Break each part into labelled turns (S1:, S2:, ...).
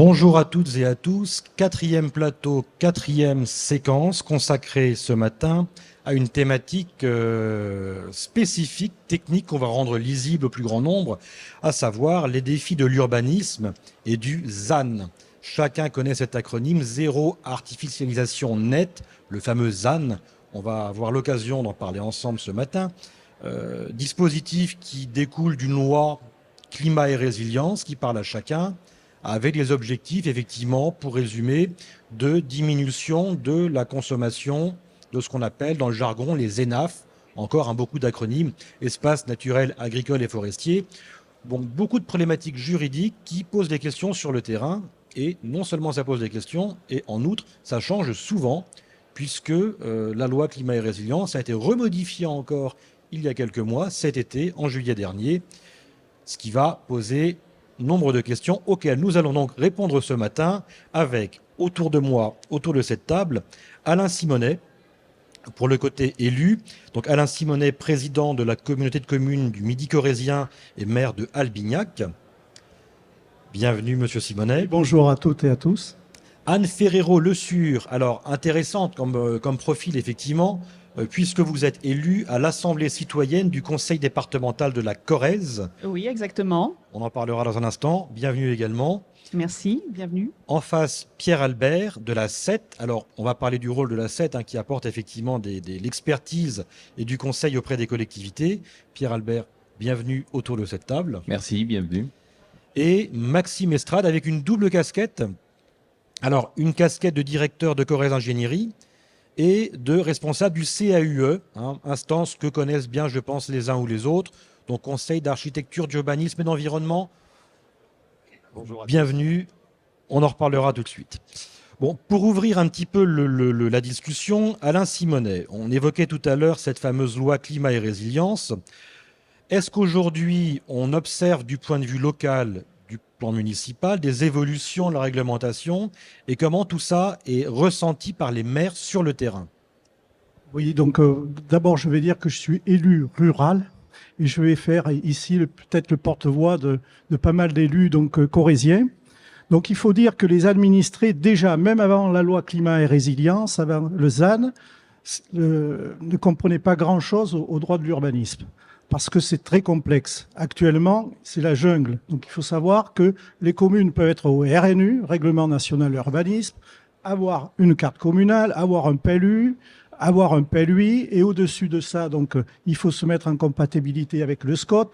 S1: Bonjour à toutes et à tous, quatrième plateau, quatrième séquence consacrée ce matin à une thématique spécifique, technique qu'on va rendre lisible au plus grand nombre, à savoir les défis de l'urbanisme et du ZAN. Chacun connaît cet acronyme, zéro artificialisation nette, le fameux ZAN. On va avoir l'occasion d'en parler ensemble ce matin. Dispositif qui découle d'une loi climat et résilience qui parle à chacun, avec des objectifs, effectivement, pour résumer, de diminution de la consommation de ce qu'on appelle dans le jargon les ENAF, encore beaucoup d'acronymes, espaces naturels, agricoles et forestiers. Bon, beaucoup de problématiques juridiques qui posent des questions sur le terrain, et non seulement ça pose des questions, et en outre, ça change souvent, puisque la loi climat et résilience a été remodifiée encore il y a quelques mois, cet été, en juillet dernier, ce qui va poser nombre de questions auxquelles nous allons donc répondre ce matin avec, autour de moi, autour de cette table, Alain Simonet, pour le côté élu. Donc Alain Simonet, président de la communauté de communes du Midi corrézien et maire de Albignac. Bienvenue, monsieur Simonet.
S2: Bonjour à toutes et à tous.
S1: Anne Ferrero-Le Sur, alors intéressante comme profil, effectivement, puisque vous êtes élu à l'Assemblée citoyenne du Conseil départemental de la Corrèze.
S3: Oui, exactement.
S1: On en parlera dans un instant. Bienvenue également.
S3: Merci, bienvenue.
S1: En face, Pierre Albert de la SET. Alors, on va parler du rôle de la SET qui apporte effectivement l'expertise et du conseil auprès des collectivités. Pierre Albert, bienvenue autour de cette table.
S4: Merci, bienvenue.
S1: Et Maxime Estrade avec une double casquette. Alors, une casquette de directeur de Corrèze Ingénierie et de responsable du CAUE, instance que connaissent bien, je pense, les uns ou les autres, donc Conseil d'architecture, d'urbanisme et d'environnement. Bonjour. Bienvenue, on en reparlera tout de suite. Bon, pour ouvrir un petit peu la discussion, Alain Simonet, on évoquait tout à l'heure cette fameuse loi climat et résilience. Est-ce qu'aujourd'hui, on observe du point de vue local, du plan municipal, des évolutions de la réglementation et comment tout ça est ressenti par les maires sur le terrain?
S2: Oui, donc d'abord je vais dire que je suis élu rural et je vais faire ici peut-être le porte-voix de pas mal d'élus corréziens. Donc il faut dire que les administrés, déjà, même avant la loi climat et résilience, avant le ZAN, ne comprenaient pas grand-chose au droit de l'urbanisme. Parce que c'est très complexe. Actuellement, c'est la jungle. Donc il faut savoir que les communes peuvent être au RNU, Règlement national d'urbanisme, avoir une carte communale, avoir un PLU, avoir un PLUI, et au-dessus de ça, donc il faut se mettre en compatibilité avec le SCOT,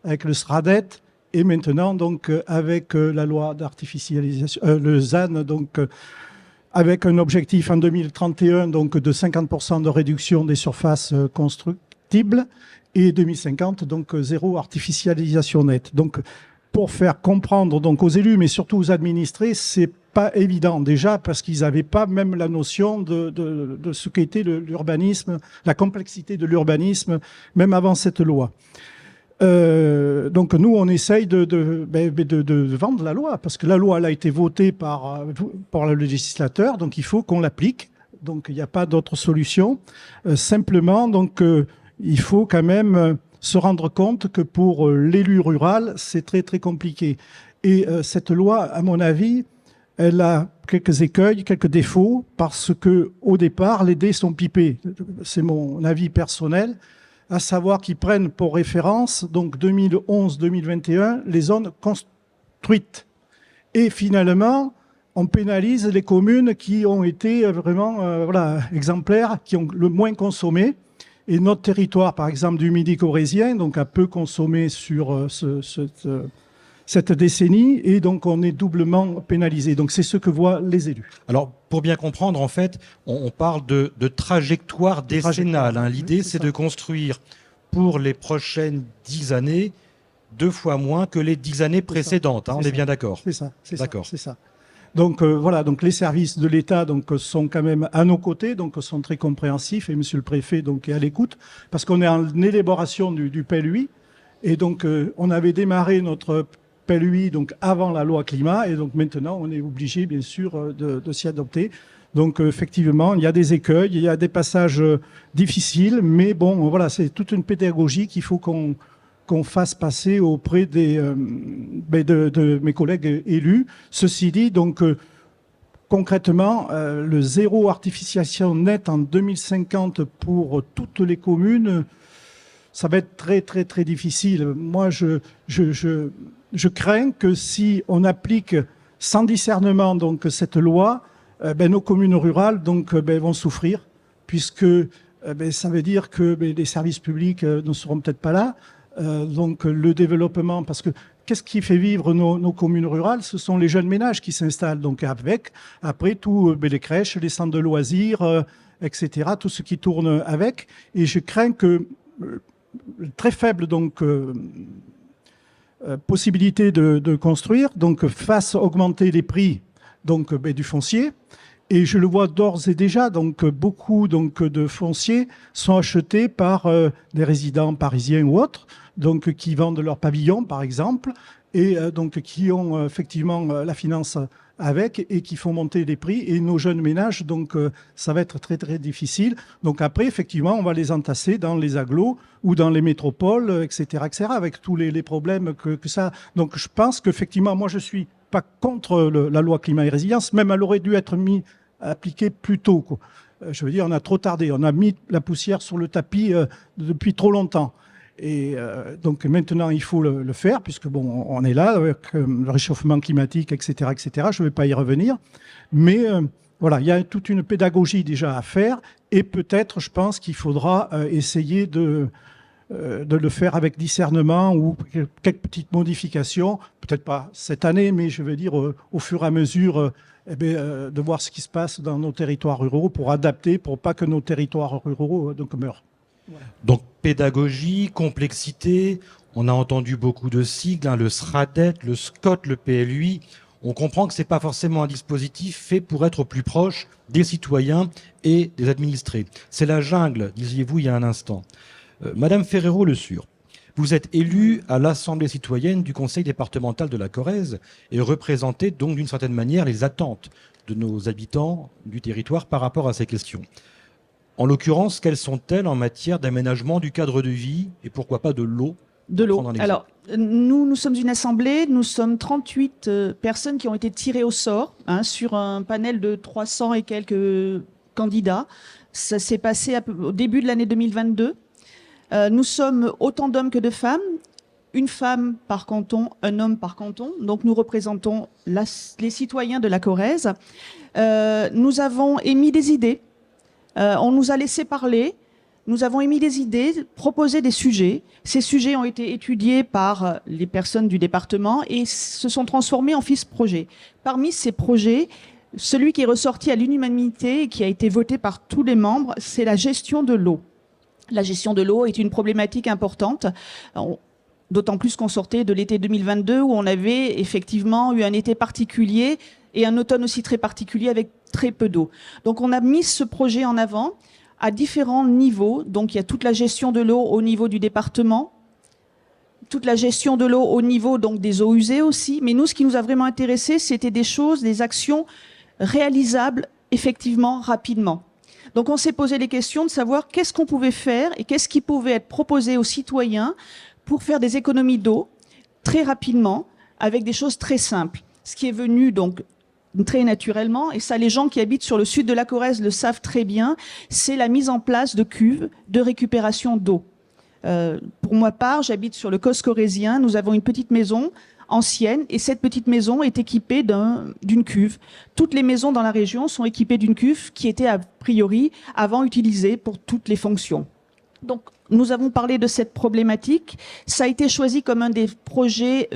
S2: avec le SRADET, et maintenant donc avec la loi d'artificialisation, le ZAN, donc avec un objectif en 2031 donc de 50% de réduction des surfaces constructibles. Et 2050, donc zéro artificialisation nette. Donc, pour faire comprendre donc aux élus, mais surtout aux administrés, c'est pas évident déjà parce qu'ils n'avaient pas même la notion de ce qu'était l'urbanisme, la complexité de l'urbanisme, même avant cette loi. Donc nous, on essaye de vendre la loi parce que la loi elle a été votée par le législateur, donc il faut qu'on l'applique. Donc il n'y a pas d'autre solution. Simplement, donc il faut quand même se rendre compte que pour l'élu rural, c'est très très compliqué. Et cette loi, à mon avis, elle a quelques écueils, quelques défauts, parce que au départ, les dés sont pipés. C'est mon avis personnel, à savoir qu'ils prennent pour référence, donc 2011-2021, les zones construites. Et finalement, on pénalise les communes qui ont été vraiment exemplaires, qui ont le moins consommé. Et notre territoire, par exemple, du Midi corrézien, donc a peu consommé sur cette décennie, et donc on est doublement pénalisé. Donc c'est ce que voient les élus.
S1: Alors, pour bien comprendre, en fait, on parle de trajectoire décennale. L'idée, c'est de construire pour les prochaines 10 années 2 fois moins que les 10 années précédentes. On est bien d'accord?
S2: C'est ça,
S1: d'accord.
S2: C'est ça. Donc voilà, donc les services de l'État donc sont quand même à nos côtés, donc sont très compréhensifs, et Monsieur le Préfet donc est à l'écoute parce qu'on est en élaboration du PLUI, et donc on avait démarré notre PLUI donc avant la loi climat, et donc maintenant on est obligé bien sûr de s'y adopter. Donc effectivement, il y a des écueils, il y a des passages difficiles, mais bon voilà, c'est toute une pédagogie qu'il faut qu'on qu'on fasse passer auprès de mes collègues élus. Ceci dit, donc concrètement, le zéro artificialisation nette en 2050 pour toutes les communes, ça va être très très très difficile. Moi, je crains que si on applique sans discernement donc cette loi, nos communes rurales donc vont souffrir, puisque ça veut dire que les services publics ne seront peut-être pas là. Donc le développement, parce que qu'est-ce qui fait vivre nos communes rurales? Ce sont les jeunes ménages qui s'installent, donc avec après tout les crèches, les centres de loisirs, etc., tout ce qui tourne avec. Et je crains que très faible donc possibilité de construire, donc fasse augmenter les prix donc du foncier. Et je le vois d'ores et déjà, donc beaucoup donc de fonciers sont achetés par des résidents parisiens ou autres, donc qui vendent leur pavillon par exemple, et donc qui ont effectivement la finance avec et qui font monter les prix. Et nos jeunes ménages, donc ça va être très très difficile. Donc après, effectivement, on va les entasser dans les agglos ou dans les métropoles, etc., avec tous les problèmes que ça. Donc je pense qu'effectivement, moi je suis pas contre la loi climat et résilience, même elle aurait dû être appliquée plus tôt, quoi. Je veux dire, on a trop tardé, on a mis la poussière sur le tapis depuis trop longtemps. Et donc maintenant, il faut le faire, puisque bon, on est là avec le réchauffement climatique, etc., etc. Je ne vais pas y revenir, mais voilà, il y a toute une pédagogie déjà à faire, et peut-être, je pense qu'il faudra essayer de le faire avec discernement ou quelques petites modifications, peut-être pas cette année, mais je veux dire au fur et à mesure de voir ce qui se passe dans nos territoires ruraux pour adapter, pour pas que nos territoires ruraux donc meurent.
S1: Voilà. Donc pédagogie, complexité, on a entendu beaucoup de sigles, le SRADET, le SCOT, le PLUI. On comprend que ce n'est pas forcément un dispositif fait pour être au plus proche des citoyens et des administrés. C'est la jungle, disiez-vous il y a un instant. Madame Ferrero-Le Sur, vous êtes élue à l'Assemblée citoyenne du Conseil départemental de la Corrèze et représentez donc d'une certaine manière les attentes de nos habitants du territoire par rapport à ces questions. En l'occurrence, quelles sont-elles en matière d'aménagement du cadre de vie et pourquoi pas de l'eau?
S3: De l'eau. Alors, nous sommes une assemblée, nous sommes 38 personnes qui ont été tirées au sort sur un panel de 300 et quelques candidats. Ça s'est passé au début de l'année 2022. Nous sommes autant d'hommes que de femmes, une femme par canton, un homme par canton. Donc nous représentons les citoyens de la Corrèze. Nous avons émis des idées, on nous a laissé parler, nous avons émis des idées, proposé des sujets. Ces sujets ont été étudiés par les personnes du département et se sont transformés en fiches projets. Parmi ces projets, celui qui est ressorti à l'unanimité et qui a été voté par tous les membres, c'est la gestion de l'eau. La gestion de l'eau est une problématique importante, d'autant plus qu'on sortait de l'été 2022 où on avait effectivement eu un été particulier et un automne aussi très particulier avec très peu d'eau. Donc on a mis ce projet en avant à différents niveaux. Donc il y a toute la gestion de l'eau au niveau du département, toute la gestion de l'eau au niveau donc des eaux usées aussi. Mais nous, ce qui nous a vraiment intéressé, c'était des choses, des actions réalisables effectivement rapidement. Donc on s'est posé les questions de savoir qu'est-ce qu'on pouvait faire et qu'est-ce qui pouvait être proposé aux citoyens pour faire des économies d'eau très rapidement avec des choses très simples. Ce qui est venu donc très naturellement, et ça les gens qui habitent sur le sud de la Corrèze le savent très bien, c'est la mise en place de cuves de récupération d'eau. Pour ma part, j'habite sur le Causse corrézien, nous avons une petite maison ancienne et cette petite maison est équipée d'une cuve. Toutes les maisons dans la région sont équipées d'une cuve qui était a priori avant utilisée pour toutes les fonctions. Donc nous avons parlé de cette problématique. Ça a été choisi comme un des projets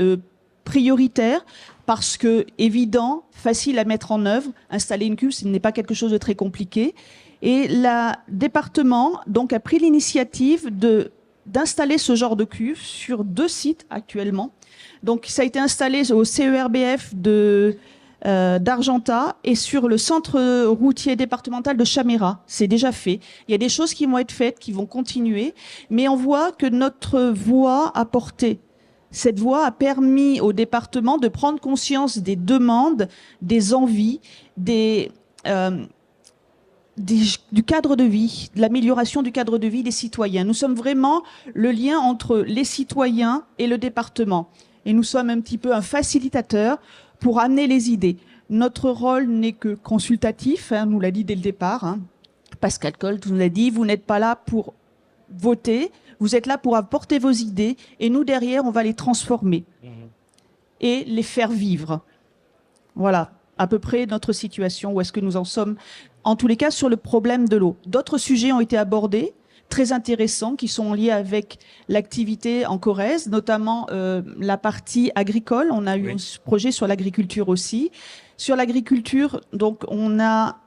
S3: prioritaires parce que évident, facile à mettre en œuvre. Installer une cuve, ce n'est pas quelque chose de très compliqué. Et le département donc a pris l'initiative d'installer ce genre de cuve sur 2 sites actuellement. Donc ça a été installé au CERBF d'Argentat et sur le centre routier départemental de Chaméra. C'est déjà fait. Il y a des choses qui vont être faites, qui vont continuer, mais on voit que notre voix a porté. Cette voix a permis au département de prendre conscience des demandes, des envies, des du cadre de vie, de l'amélioration du cadre de vie des citoyens. Nous sommes vraiment le lien entre les citoyens et le département. Et nous sommes un petit peu un facilitateur pour amener les idées. Notre rôle n'est que consultatif, hein, nous l'a dit dès le départ. Hein. Pascal Colt nous l'a dit, vous n'êtes pas là pour voter, vous êtes là pour apporter vos idées et nous, derrière, on va les transformer et les faire vivre. Voilà, à peu près notre situation, où est-ce que nous en sommes, en tous les cas, sur le problème de l'eau. D'autres sujets ont été abordés, très intéressants, qui sont liés avec l'activité en Corrèze, notamment la partie agricole. On a eu un projet sur l'agriculture aussi. Sur l'agriculture, donc, on a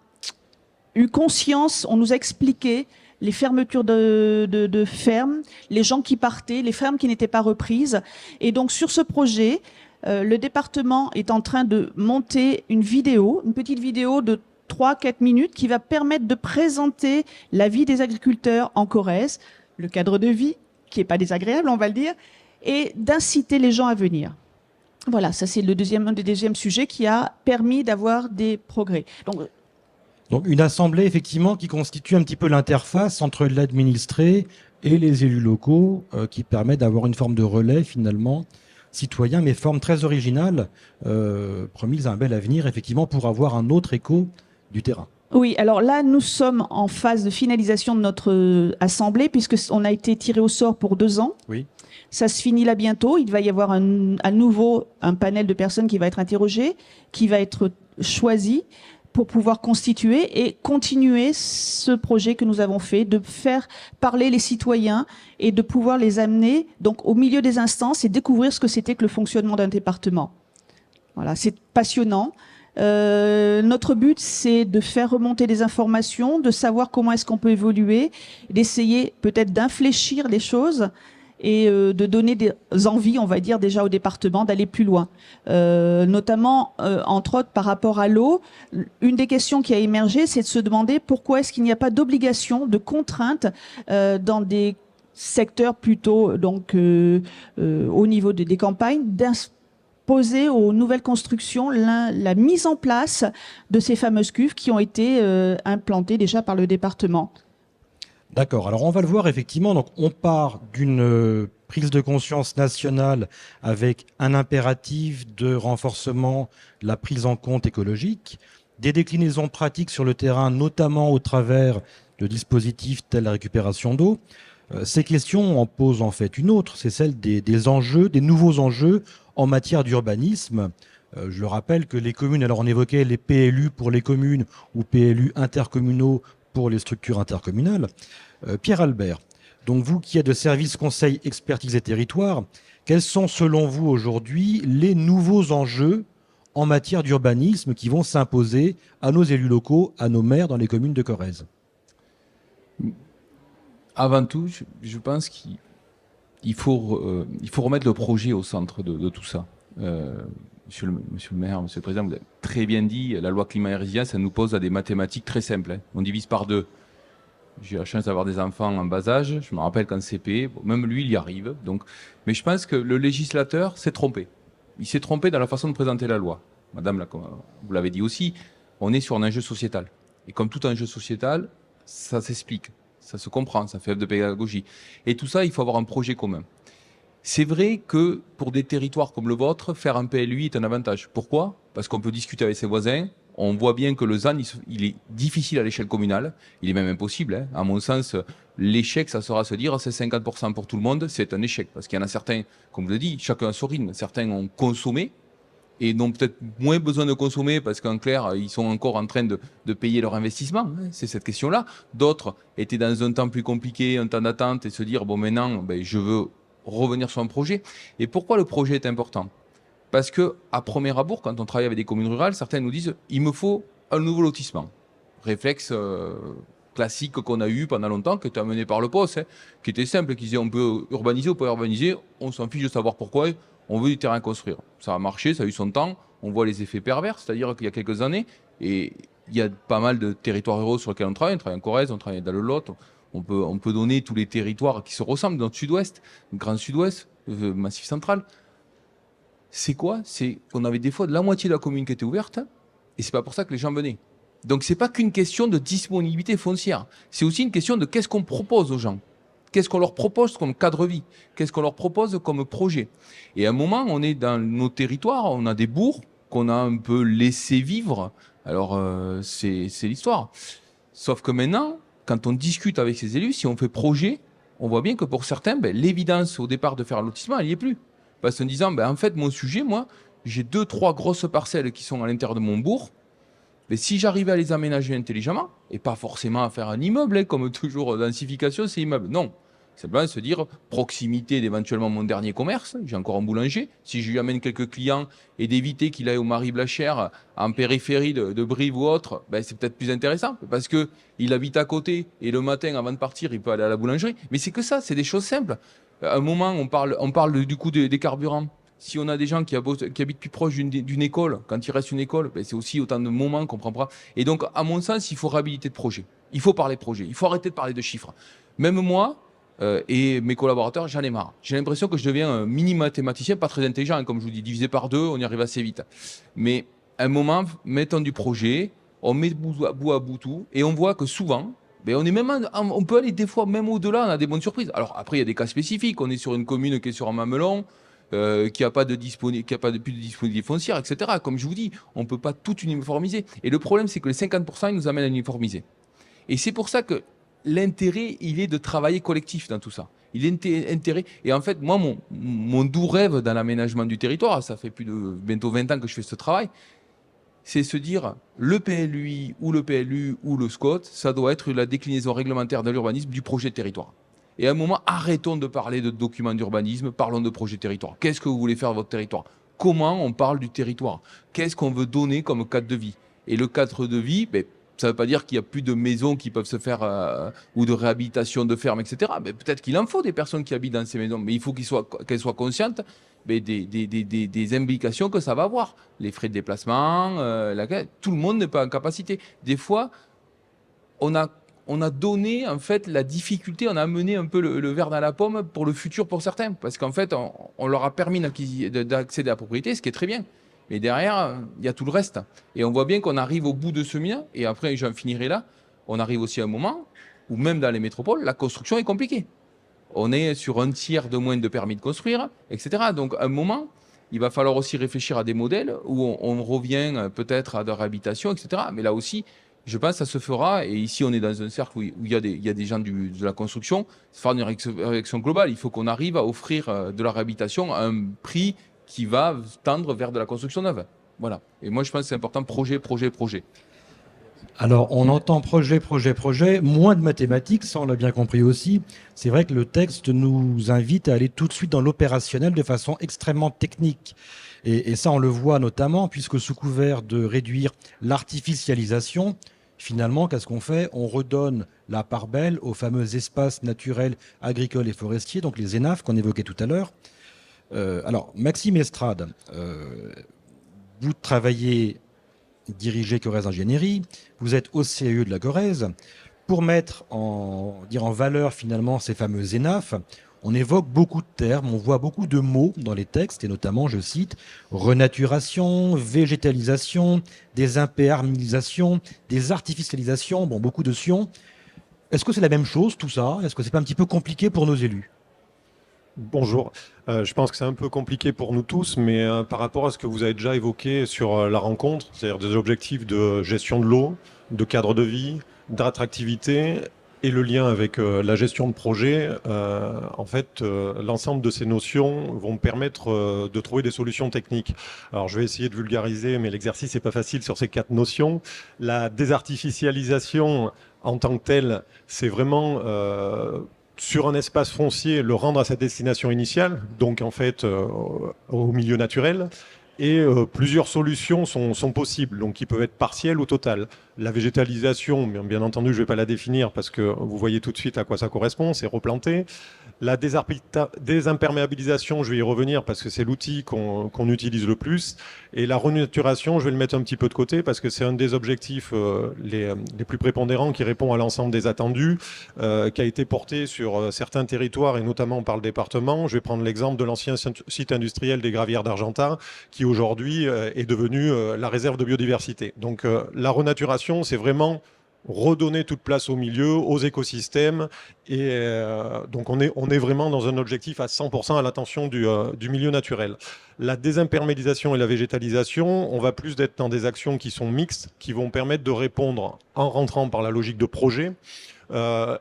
S3: eu conscience, on nous a expliqué les fermetures de fermes, les gens qui partaient, les fermes qui n'étaient pas reprises. Et donc, sur ce projet, le département est en train de monter une vidéo, une petite vidéo de 3-4 minutes qui va permettre de présenter la vie des agriculteurs en Corrèze, le cadre de vie, qui n'est pas désagréable, on va le dire, et d'inciter les gens à venir. Voilà, ça c'est un des deuxièmes sujets qui a permis d'avoir des progrès.
S1: Donc une assemblée, effectivement, qui constitue un petit peu l'interface entre l'administré et les élus locaux, qui permet d'avoir une forme de relais, finalement, citoyen, mais forme très originale, promise à un bel avenir, effectivement, pour avoir un autre écho du terrain.
S3: Oui, alors là, nous sommes en phase de finalisation de notre assemblée, puisqu'on a été tiré au sort pour 2 ans.
S1: Oui.
S3: Ça se finit là bientôt. Il va y avoir à nouveau un panel de personnes qui va être interrogé, qui va être choisi pour pouvoir constituer et continuer ce projet que nous avons fait, de faire parler les citoyens et de pouvoir les amener donc au milieu des instances et découvrir ce que c'était que le fonctionnement d'un département. Voilà, c'est passionnant. Notre but, c'est de faire remonter des informations, de savoir comment est-ce qu'on peut évoluer, d'essayer peut-être d'infléchir les choses et de donner des envies, on va dire, déjà au département d'aller plus loin. Notamment, entre autres, par rapport à l'eau, une des questions qui a émergé, c'est de se demander pourquoi est-ce qu'il n'y a pas d'obligation, de contrainte dans des secteurs plutôt donc au niveau des campagnes, d'imposer aux nouvelles constructions la mise en place de ces fameuses cuves qui ont été implantées déjà par le département.
S1: D'accord. Alors on va le voir effectivement. Donc on part d'une prise de conscience nationale avec un impératif de renforcement de la prise en compte écologique, des déclinaisons pratiques sur le terrain, notamment au travers de dispositifs tels la récupération d'eau. Ces questions en posent en fait une autre, c'est celle des enjeux, des nouveaux enjeux en matière d'urbanisme. Je le rappelle que les communes, alors on évoquait les PLU pour les communes ou PLU intercommunaux pour les structures intercommunales. Pierre Albert, donc vous qui êtes de service conseil expertise et territoire, quels sont selon vous aujourd'hui les nouveaux enjeux en matière d'urbanisme qui vont s'imposer à nos élus locaux, à nos maires dans les communes de Corrèze?
S4: Avant tout, je pense qu'il faut remettre le projet au centre de tout ça. Monsieur le maire, monsieur le président, vous avez très bien dit, la loi climat et résilience, ça nous pose à des mathématiques très simples. Hein. On divise par 2. J'ai la chance d'avoir des enfants en bas âge. Je me rappelle qu'en CP, même lui, il y arrive. Donc, mais je pense que le législateur s'est trompé. Il s'est trompé dans la façon de présenter la loi. Madame, vous l'avez dit aussi, on est sur un enjeu sociétal. Et comme tout enjeu sociétal, ça s'explique, ça se comprend, ça fait œuvre de pédagogie. Et tout ça, il faut avoir un projet commun. C'est vrai que pour des territoires comme le vôtre, faire un PLUI est un avantage. Pourquoi? Parce qu'on peut discuter avec ses voisins. On voit bien que le ZAN, il est difficile à l'échelle communale. Il est même impossible. Hein. À mon sens, l'échec, ça sera se dire c'est 50% pour tout le monde. C'est un échec. Parce qu'il y en a certains, comme je le dis, chacun a son rythme. Certains ont consommé et n'ont peut-être moins besoin de consommer parce qu'en clair, ils sont encore en train de payer leur investissement. C'est cette question-là. D'autres étaient dans un temps plus compliqué, un temps d'attente et se dire bon, maintenant, je veux revenir sur un projet. Et pourquoi le projet est important? Parce que à premier abord, quand on travaille avec des communes rurales, certains nous disent il me faut un nouveau lotissement. Réflexe classique qu'on a eu pendant longtemps, qui était amené par le poste, qui était simple, qui disait on peut urbaniser, on peut urbaniser, on s'en fiche de savoir pourquoi, on veut du terrain à construire. Ça a marché, ça a eu son temps, on voit les effets pervers, c'est-à-dire qu'il y a quelques années, et il y a pas mal de territoires ruraux sur lesquels on travaille en Corrèze, on travaille dans le Lot, on peut donner tous les territoires qui se ressemblent dans le sud-ouest, le grand sud-ouest, le massif central. C'est quoi? C'est qu'on avait des fois de la moitié de la commune qui était ouverte, et c'est pas pour ça que les gens venaient. Donc, ce n'est pas qu'une question de disponibilité foncière. C'est aussi une question de qu'est-ce qu'on propose aux gens. Qu'est-ce qu'on leur propose comme cadre vie? Qu'est-ce qu'on leur propose comme projet? Et à un moment, on est dans nos territoires, on a des bourgs qu'on a un peu laissé vivre. Alors, c'est l'histoire. Sauf que maintenant, quand on discute avec ces élus, si on fait projet, on voit bien que pour certains, l'évidence au départ de faire un lotissement, elle n'y est plus. Parce qu'en disant, en fait, mon sujet, moi, j'ai 2-3 grosses parcelles qui sont à l'intérieur de mon bourg. Mais si j'arrivais à les aménager intelligemment, et pas forcément à faire un immeuble, comme toujours, densification, c'est immeuble. Non. Simplement se dire, proximité d'éventuellement mon dernier commerce, j'ai encore un boulanger, si je lui amène quelques clients et d'éviter qu'il aille au Marie Blachère en périphérie de Brive ou autre, c'est peut-être plus intéressant parce qu'il habite à côté et le matin avant de partir, il peut aller à la boulangerie. Mais c'est que ça, c'est des choses simples. À un moment, on parle du coût des carburants. Si on a des gens qui habitent plus proche d'une école, quand il reste une école, c'est aussi autant de moments qu'on prend pas. Et donc, à mon sens, il faut réhabiliter de projet. Il faut parler de projet. Il faut arrêter de parler de chiffres. Même moi, et mes collaborateurs, j'en ai marre. J'ai l'impression que je deviens un mini mathématicien, pas très intelligent, comme je vous dis, divisé par 2, on y arrive assez vite. Mais à un moment, mettons du projet, on met bout à bout tout, et on voit que souvent, on peut aller des fois même au-delà, on a des bonnes surprises. Alors après, il y a des cas spécifiques, on est sur une commune qui est sur un mamelon, qui n'a pas de plus de disponibilité foncière, etc. Comme je vous dis, on ne peut pas tout uniformiser. Et le problème, c'est que les 50%, ils nous amènent à uniformiser. Et c'est pour ça que l'intérêt, il est de travailler collectif dans tout ça. Il est intérêt. Et en fait, moi, mon doux rêve dans l'aménagement du territoire, ça fait bientôt 20 ans que je fais ce travail, c'est se dire le PLUI ou le PLU ou le SCOT, ça doit être la déclinaison réglementaire de l'urbanisme du projet de territoire. Et à un moment, arrêtons de parler de documents d'urbanisme, parlons de projet de territoire. Qu'est-ce que vous voulez faire de votre territoire? Comment on parle du territoire? Qu'est-ce qu'on veut donner comme cadre de vie? Et le cadre de vie, ça ne veut pas dire qu'il n'y a plus de maisons qui peuvent se faire ou de réhabilitation de fermes, etc. Mais peut-être qu'il en faut des personnes qui habitent dans ces maisons, mais il faut qu'elles soient conscientes des implications que ça va avoir. Les frais de déplacement, tout le monde n'est pas en capacité. Des fois, on a donné en fait la difficulté, on a amené un peu le verre dans la pomme pour le futur pour certains, parce qu'en fait, on leur a permis d'accéder à la propriété, ce qui est très bien. Mais derrière, il y a tout le reste. Et on voit bien qu'on arrive au bout de ce chemin, et après, j'en finirai là, on arrive aussi à un moment où même dans les métropoles, la construction est compliquée. On est sur un tiers de moins de permis de construire, etc. Donc, à un moment, il va falloir aussi réfléchir à des modèles où on revient peut-être à de la réhabilitation, etc. Mais là aussi, je pense que ça se fera. Et ici, on est dans un cercle où il y a des gens de la construction. C'est faire une réaction globale. Il faut qu'on arrive à offrir de la réhabilitation à un prix qui va tendre vers de la construction neuve. Voilà. Et moi, je pense que c'est important, projet.
S1: Alors, on entend projet, moins de mathématiques, ça on l'a bien compris aussi. C'est vrai que le texte nous invite à aller tout de suite dans l'opérationnel de façon extrêmement technique. Et ça, on le voit notamment, puisque sous couvert de réduire l'artificialisation, finalement, qu'est-ce qu'on fait? On redonne la part belle aux fameux espaces naturels, agricoles et forestiers, donc les ENAF qu'on évoquait tout à l'heure. Alors, Maxime Estrade, vous travaillez, dirigez Corrèze Ingénierie, vous êtes au CAE de la Corrèze. Pour mettre en valeur finalement ces fameux ENAF, on évoque beaucoup de termes, on voit beaucoup de mots dans les textes, et notamment, je cite, renaturation, végétalisation, désimperméabilisation, désartificialisation, beaucoup de sions. Est-ce que c'est la même chose tout ça? Est-ce que c'est pas un petit peu compliqué pour nos élus?
S5: Bonjour. Je pense que c'est un peu compliqué pour nous tous, mais par rapport à ce que vous avez déjà évoqué sur la rencontre, c'est-à-dire des objectifs de gestion de l'eau, de cadre de vie, d'attractivité et le lien avec la gestion de projet, en fait, l'ensemble de ces notions vont permettre de trouver des solutions techniques. Alors, je vais essayer de vulgariser, mais l'exercice n'est pas facile sur ces 4 notions. La désartificialisation en tant que telle, c'est vraiment sur un espace foncier, le rendre à sa destination initiale, donc en fait au milieu naturel. Et plusieurs solutions sont possibles, donc qui peuvent être partielles ou totales. La végétalisation, bien entendu, je ne vais pas la définir parce que vous voyez tout de suite à quoi ça correspond, c'est replanter. La désimperméabilisation, je vais y revenir parce que c'est l'outil qu'on utilise le plus. Et la renaturation, je vais le mettre un petit peu de côté parce que c'est un des objectifs les plus prépondérants qui répond à l'ensemble des attendus, qui a été porté sur certains territoires et notamment par le département. Je vais prendre l'exemple de l'ancien site industriel des Gravières d'Argentat qui aujourd'hui est devenu la réserve de biodiversité. Donc la renaturation opération, c'est vraiment redonner toute place au milieu, aux écosystèmes. Et donc on est vraiment dans un objectif à 100% à l'attention du milieu naturel. La désimperméabilisation et la végétalisation, on va plus être dans des actions qui sont mixtes, qui vont permettre de répondre en rentrant par la logique de projet.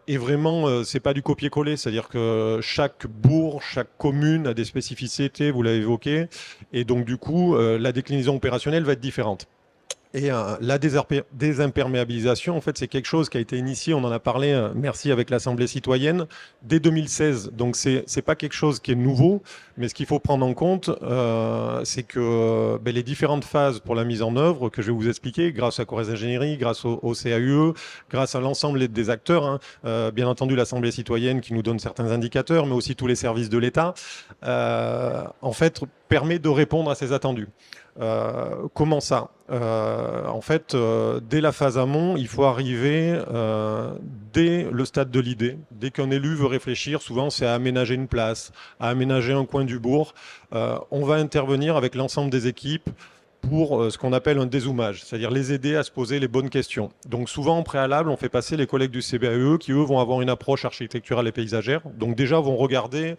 S5: Et vraiment, c'est pas du copier-coller, c'est-à-dire que chaque bourg, chaque commune a des spécificités, vous l'avez évoqué, et donc du coup, la déclinaison opérationnelle va être différente. Et la désimperméabilisation, en fait, c'est quelque chose qui a été initié, on en a parlé, merci, avec l'Assemblée citoyenne, dès 2016. Donc, c'est pas quelque chose qui est nouveau, mais ce qu'il faut prendre en compte, c'est que les différentes phases pour la mise en œuvre, que je vais vous expliquer, grâce à Corrèze Ingénierie, grâce au CAUE, grâce à l'ensemble des acteurs, bien entendu l'Assemblée citoyenne qui nous donne certains indicateurs, mais aussi tous les services de l'État, en fait, permet de répondre à ces attendus. Comment ça? En fait, dès la phase amont, il faut arriver dès le stade de l'idée. Dès qu'un élu veut réfléchir, souvent c'est à aménager une place, à aménager un coin du bourg. On va intervenir avec l'ensemble des équipes pour ce qu'on appelle un dézoomage, c'est-à-dire les aider à se poser les bonnes questions. Donc souvent en préalable, on fait passer les collègues du CBAE qui, eux, vont avoir une approche architecturale et paysagère. Donc déjà, vont regarder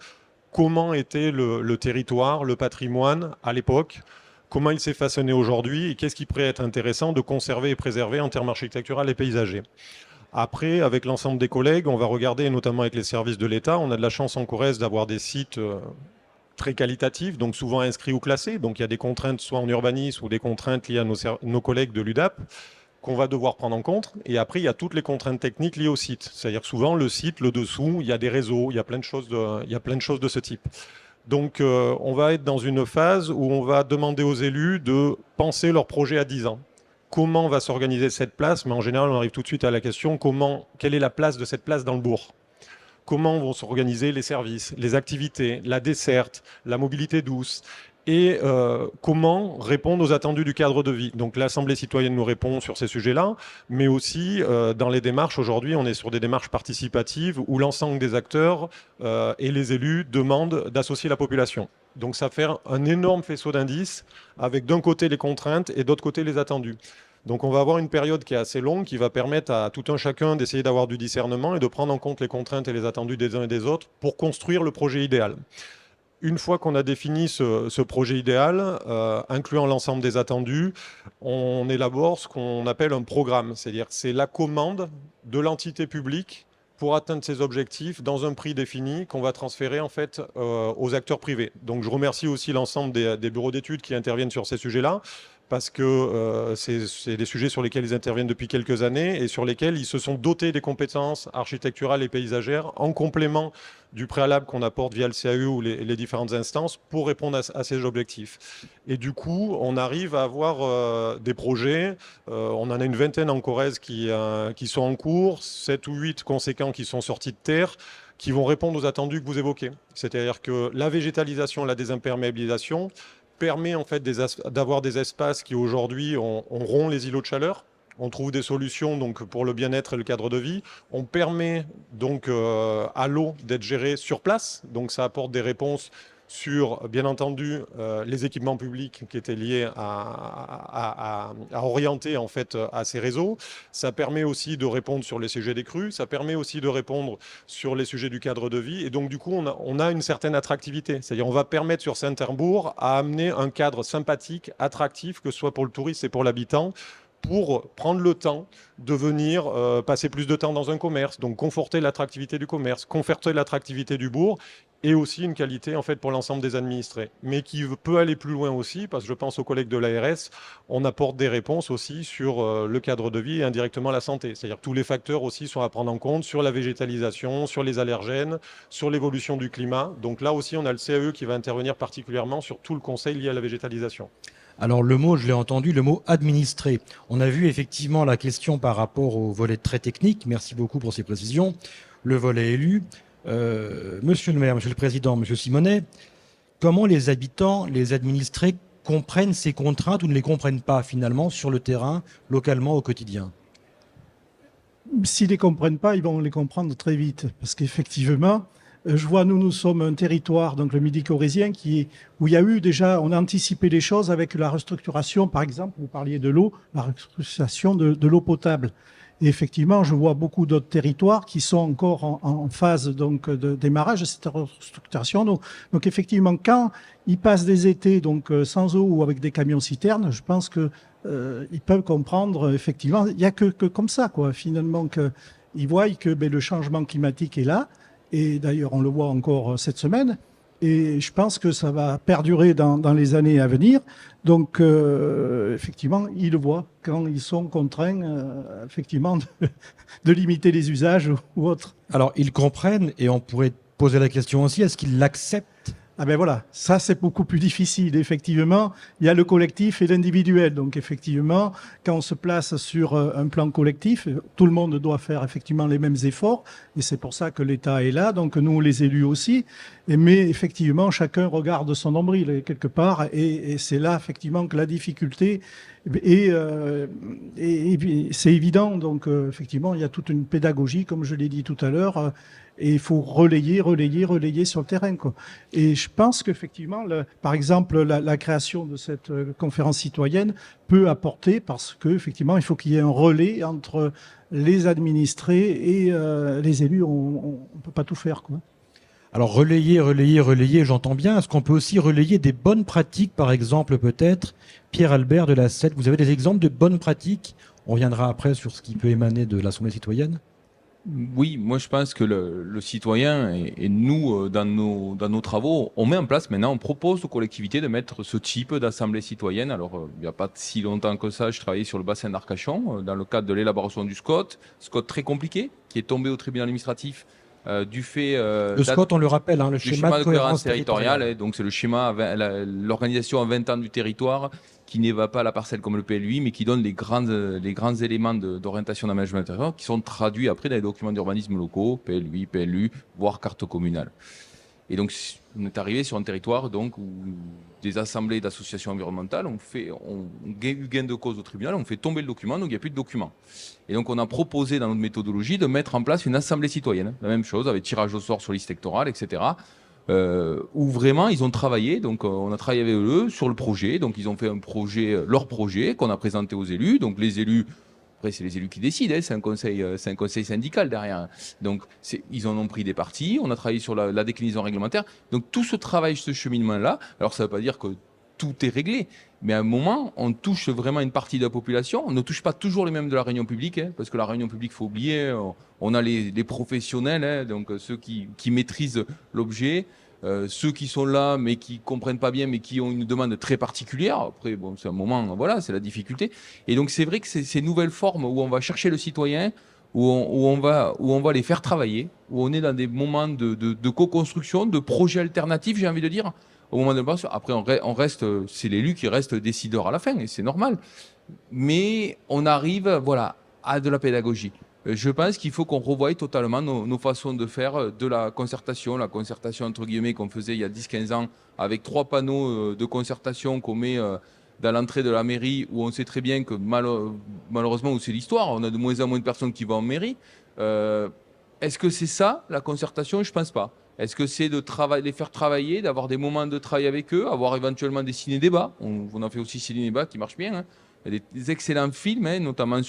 S5: comment était le territoire, le patrimoine à l'époque, comment il s'est façonné aujourd'hui et qu'est-ce qui pourrait être intéressant de conserver et préserver en termes architectural et paysagers. Après, avec l'ensemble des collègues, on va regarder, notamment avec les services de l'État, on a de la chance en Corrèze d'avoir des sites très qualitatifs, donc souvent inscrits ou classés. Donc il y a des contraintes soit en urbanisme ou des contraintes liées à nos collègues de l'UDAP qu'on va devoir prendre en compte. Et après, il y a toutes les contraintes techniques liées au site. C'est-à-dire que souvent, le site, le dessous, il y a des réseaux, il y a plein de choses de ce type. Donc, on va être dans une phase où on va demander aux élus de penser leur projet à 10 ans. Comment va s'organiser cette place? Mais en général, on arrive tout de suite à la question, quelle est la place de cette place dans le bourg? Comment vont s'organiser les services, les activités, la desserte, la mobilité douce? Et comment répondre aux attendus du cadre de vie. Donc l'Assemblée citoyenne nous répond sur ces sujets-là, mais aussi dans les démarches, aujourd'hui on est sur des démarches participatives où l'ensemble des acteurs et les élus demandent d'associer la population. Donc ça fait un énorme faisceau d'indices avec d'un côté les contraintes et d'autre côté les attendus. Donc on va avoir une période qui est assez longue, qui va permettre à tout un chacun d'essayer d'avoir du discernement et de prendre en compte les contraintes et les attendus des uns et des autres pour construire le projet idéal. Une fois qu'on a défini ce projet idéal, incluant l'ensemble des attendus, on élabore ce qu'on appelle un programme. C'est-à-dire que c'est la commande de l'entité publique pour atteindre ses objectifs dans un prix défini qu'on va transférer en fait aux acteurs privés. Donc je remercie aussi l'ensemble des bureaux d'études qui interviennent sur ces sujets-là, parce que c'est des sujets sur lesquels ils interviennent depuis quelques années et sur lesquels ils se sont dotés des compétences architecturales et paysagères en complément du préalable qu'on apporte via le CAE ou les différentes instances pour répondre à ces objectifs. Et du coup, on arrive à avoir des projets, on en a une vingtaine en Corrèze qui sont en cours, 7 ou 8 conséquents qui sont sortis de terre, qui vont répondre aux attendus que vous évoquez. C'est-à-dire que la végétalisation, la désimperméabilisation permet en fait d'avoir des espaces qui aujourd'hui on rompt les îlots de chaleur. On trouve des solutions donc pour le bien-être et le cadre de vie. On permet donc à l'eau d'être gérée sur place. Donc ça apporte des réponses sur, bien entendu, les équipements publics qui étaient liés à orienter en fait à ces réseaux. Ça permet aussi de répondre sur les sujets des crues. Ça permet aussi de répondre sur les sujets du cadre de vie. Et donc, du coup, on a une certaine attractivité. C'est-à-dire, on va permettre sur Saint-Herbbourg à amener un cadre sympathique, attractif, que ce soit pour le touriste et pour l'habitant, pour prendre le temps de venir passer plus de temps dans un commerce, donc conforter l'attractivité du commerce, conforter l'attractivité du bourg, et aussi une qualité en fait pour l'ensemble des administrés. Mais qui peut aller plus loin aussi, parce que je pense aux collègues de l'ARS, on apporte des réponses aussi sur le cadre de vie et indirectement la santé. C'est-à-dire que tous les facteurs aussi sont à prendre en compte sur la végétalisation, sur les allergènes, sur l'évolution du climat. Donc là aussi, on a le CAE qui va intervenir particulièrement sur tout le conseil lié à la végétalisation.
S1: Alors le mot, je l'ai entendu, le mot administré. On a vu effectivement la question par rapport au volet très technique. Merci beaucoup pour ces précisions. Le volet élu. Monsieur le maire, monsieur le président, monsieur Simonet, comment les habitants, les administrés comprennent ces contraintes ou ne les comprennent pas finalement sur le terrain, localement, au quotidien?
S2: S'ils ne les comprennent pas, ils vont les comprendre très vite. Parce qu'effectivement, Je vois, nous sommes un territoire, donc le Midi corrézien, où il y a eu déjà, on a anticipé les choses avec la restructuration, par exemple, vous parliez de l'eau, la restructuration de l'eau potable. Et effectivement, je vois beaucoup d'autres territoires qui sont encore en phase donc de démarrage de cette restructuration. Donc effectivement, quand ils passent des étés donc sans eau ou avec des camions citernes, je pense que ils peuvent comprendre effectivement. Il n'y a que comme ça, quoi. Finalement, qu'ils voient que le changement climatique est là. Et d'ailleurs, on le voit encore cette semaine. Et je pense que ça va perdurer dans les années à venir. Donc, effectivement, ils le voient quand ils sont contraints, effectivement, de limiter les usages ou autres.
S1: Alors, ils comprennent, et on pourrait poser la question aussi, est-ce qu'ils l'acceptent ?
S2: Ah ben voilà, ça c'est beaucoup plus difficile. Effectivement, il y a le collectif et l'individuel. Donc effectivement, quand on se place sur un plan collectif, tout le monde doit faire effectivement les mêmes efforts. Et c'est pour ça que l'État est là, donc nous les élus aussi. Mais effectivement, chacun regarde son nombril quelque part. Et c'est là effectivement que la difficulté et c'est évident. Donc effectivement, il y a toute une pédagogie, comme je l'ai dit tout à l'heure. Et il faut relayer sur le terrain, quoi. Et je pense qu'effectivement, par exemple, la création de cette conférence citoyenne peut apporter, parce qu'effectivement, il faut qu'il y ait un relais entre les administrés et les élus. On ne peut pas tout faire, quoi.
S1: Alors, relayer, j'entends bien. Est-ce qu'on peut aussi relayer des bonnes pratiques, par exemple, peut-être, Pierre-Albert de la Sette, vous avez des exemples de bonnes pratiques? On reviendra après sur ce qui peut émaner de l'Assemblée citoyenne.
S4: Oui, moi je pense que le citoyen et nous, dans nos travaux, on met en place maintenant, on propose aux collectivités de mettre ce type d'assemblée citoyenne. Alors, il n'y a pas si longtemps que ça, je travaillais sur le bassin d'Arcachon, dans le cadre de l'élaboration du SCOT très compliqué, qui est tombé au tribunal administratif du fait...
S1: le SCOT, on le rappelle, hein, le schéma de cohérence territoriale.
S4: Donc c'est le schéma, l'organisation en 20 ans du territoire, qui n'éva pas la parcelle comme le PLUI, mais qui donne les grands éléments d'orientation d'aménagement du territoire, qui sont traduits après dans les documents d'urbanisme locaux, PLUI, PLU, voire carte communale. Et donc, on est arrivé sur un territoire donc, où des assemblées d'associations environnementales ont eu gain de cause au tribunal, on fait tomber le document, donc il n'y a plus de document. Et donc, on a proposé dans notre méthodologie de mettre en place une assemblée citoyenne, la même chose, avec tirage au sort sur liste électorale, etc., où vraiment ils ont travaillé, donc on a travaillé avec eux sur le projet, donc ils ont fait un projet, leur projet qu'on a présenté aux élus, donc les élus, après c'est les élus qui décident, hein, c'est un conseil syndical derrière, donc ils en ont pris des parties, on a travaillé sur la déclinaison réglementaire, donc tout ce travail, ce cheminement-là, alors ça ne veut pas dire que tout est réglé, mais à un moment, on touche vraiment une partie de la population. On ne touche pas toujours les mêmes de la réunion publique, hein, parce que la réunion publique, il faut oublier, on a les professionnels, hein, donc ceux qui maîtrisent l'objet, ceux qui sont là, mais qui ne comprennent pas bien, mais qui ont une demande très particulière. Après, bon, c'est un moment, voilà, c'est la difficulté. Et donc, c'est vrai que ces nouvelles formes où on va chercher le citoyen, où on va les faire travailler, où on est dans des moments de co-construction, de projets alternatifs, j'ai envie de dire, au moment de l'opération. Après, on reste, c'est l'élu qui reste décideur à la fin, et c'est normal. Mais on arrive, voilà, à de la pédagogie. Je pense qu'il faut qu'on revoie totalement nos façons de faire de la concertation entre guillemets qu'on faisait il y a 10-15 ans, avec 3 panneaux de concertation qu'on met dans l'entrée de la mairie, où on sait très bien que malheureusement, où c'est l'histoire, on a de moins en moins de personnes qui vont en mairie. Est-ce que c'est ça, la concertation? Je ne pense pas. Est-ce que c'est de les faire travailler, d'avoir des moments de travail avec eux, avoir éventuellement des ciné-débats? On en fait aussi ciné-débats qui marchent bien. Hein. Il y a des excellents films, hein, notamment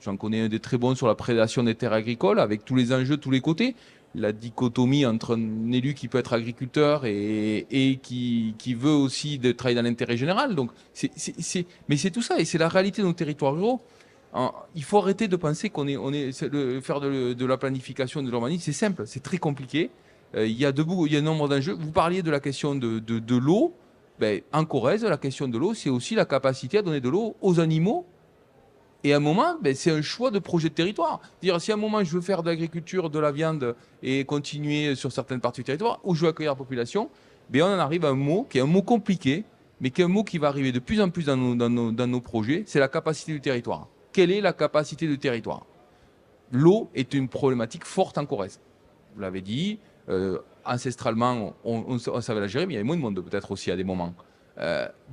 S4: j'en connais un des très bons sur la prédation des terres agricoles, avec tous les enjeux, tous les côtés. La dichotomie entre un élu qui peut être agriculteur et qui veut aussi travailler dans l'intérêt général. Donc, mais c'est tout ça, et c'est la réalité de nos territoires ruraux. Il faut arrêter de penser faire de la planification, de l'urbanisme, c'est simple, c'est très compliqué. Il y a un nombre d'enjeux. Vous parliez de la question de l'eau. En Corrèze, la question de l'eau, c'est aussi la capacité à donner de l'eau aux animaux. Et à un moment, c'est un choix de projet de territoire. C'est-à-dire, si à un moment, je veux faire de l'agriculture, de la viande et continuer sur certaines parties du territoire, où je veux accueillir la population, on en arrive à un mot qui est un mot compliqué, mais qui est un mot qui va arriver de plus en plus dans nos projets, c'est la capacité du territoire. Quelle est la capacité du territoire? L'eau est une problématique forte en Corrèze. Vous l'avez dit, ancestralement, on savait la gérer, mais il y avait moins de monde peut-être aussi à des moments.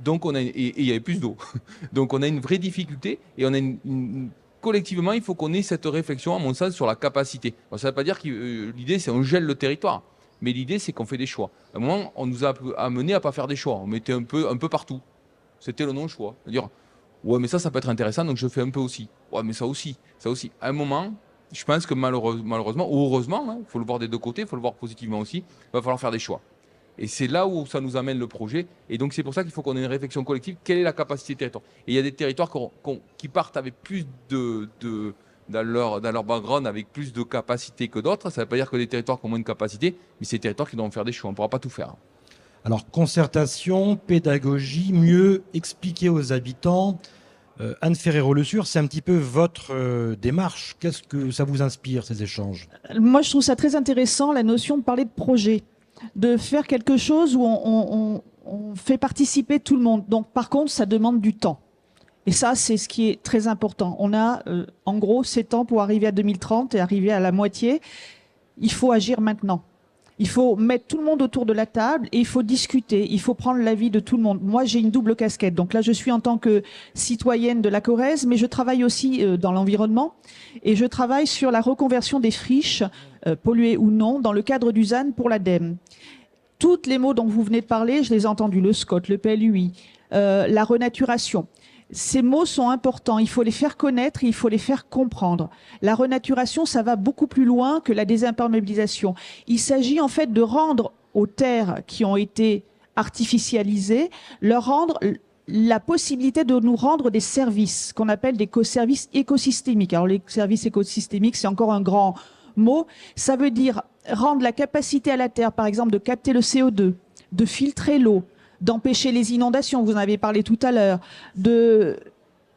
S4: Donc il y avait plus d'eau. Donc on a une vraie difficulté et on a collectivement, il faut qu'on ait cette réflexion, à mon sens, sur la capacité. Alors, ça ne veut pas dire que l'idée, c'est on gèle le territoire. Mais l'idée, c'est qu'on fait des choix. À un moment, on nous a amené à pas faire des choix. On mettait un peu partout. C'était le non-choix. C'est-à-dire, ouais, mais ça peut être intéressant, donc je fais un peu aussi. Ouais, mais ça aussi. À un moment, je pense que malheureusement, ou heureusement, il faut le voir des deux côtés, il faut le voir positivement aussi, il va falloir faire des choix. Et c'est là où ça nous amène le projet. Et donc, c'est pour ça qu'il faut qu'on ait une réflexion collective. Quelle est la capacité territoire? Et il y a des territoires qui partent avec plus dans leur background, avec plus de capacité que d'autres. Ça ne veut pas dire que des territoires qui ont moins de capacité, mais c'est des territoires qui doivent faire des choix. On ne pourra pas tout faire.
S1: Alors, concertation, pédagogie, mieux expliquer aux habitants. Anne Ferrero-Le Sur, c'est un petit peu votre démarche. Qu'est-ce que ça vous inspire, ces échanges?
S3: Moi, je trouve ça très intéressant, la notion de parler de projet, de faire quelque chose où on fait participer tout le monde. Donc, par contre, ça demande du temps. Et ça, c'est ce qui est très important. On a, en gros, 7 ans pour arriver à 2030 et arriver à la moitié. Il faut agir maintenant. Il faut mettre tout le monde autour de la table et il faut discuter. Il faut prendre l'avis de tout le monde. Moi, j'ai une double casquette. Donc là, je suis en tant que citoyenne de la Corrèze, mais je travaille aussi dans l'environnement et je travaille sur la reconversion des friches, polluées ou non, dans le cadre du ZAN pour l'ADEME. Toutes les mots dont vous venez de parler, je les ai entendus, le SCOT, le PLUI, la renaturation. Ces mots sont importants, il faut les faire connaître et il faut les faire comprendre. La renaturation, ça va beaucoup plus loin que la désimperméabilisation. Il s'agit en fait de rendre aux terres qui ont été artificialisées, leur rendre la possibilité de nous rendre des services, qu'on appelle des services écosystémiques. Alors les services écosystémiques, c'est encore un grand mot. Ça veut dire rendre la capacité à la terre, par exemple, de capter le CO2, de filtrer l'eau, d'empêcher les inondations, vous en avez parlé tout à l'heure, de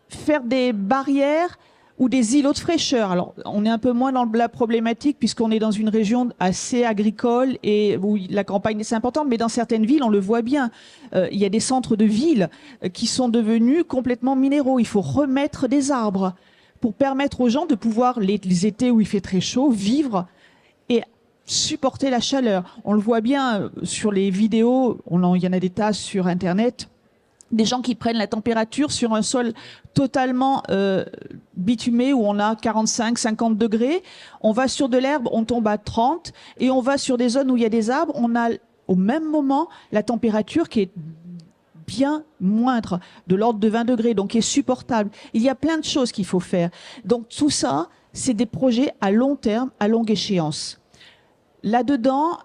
S3: faire des barrières ou des îlots de fraîcheur. Alors, on est un peu moins dans la problématique puisqu'on est dans une région assez agricole et où la campagne est importante, mais dans certaines villes, on le voit bien. Il y a des centres de villes qui sont devenus complètement minéraux. Il faut remettre des arbres pour permettre aux gens de pouvoir, les étés où il fait très chaud, vivre et supporter la chaleur. On le voit bien sur les vidéos, il y en a des tas sur Internet, des gens qui prennent la température sur un sol totalement bitumé où on a 45, 50 degrés. On va sur de l'herbe, on tombe à 30 et on va sur des zones où il y a des arbres, on a au même moment la température qui est bien moindre, de l'ordre de 20 degrés, donc qui est supportable. Il y a plein de choses qu'il faut faire. Donc tout ça, c'est des projets à long terme, à longue échéance. Là-dedans,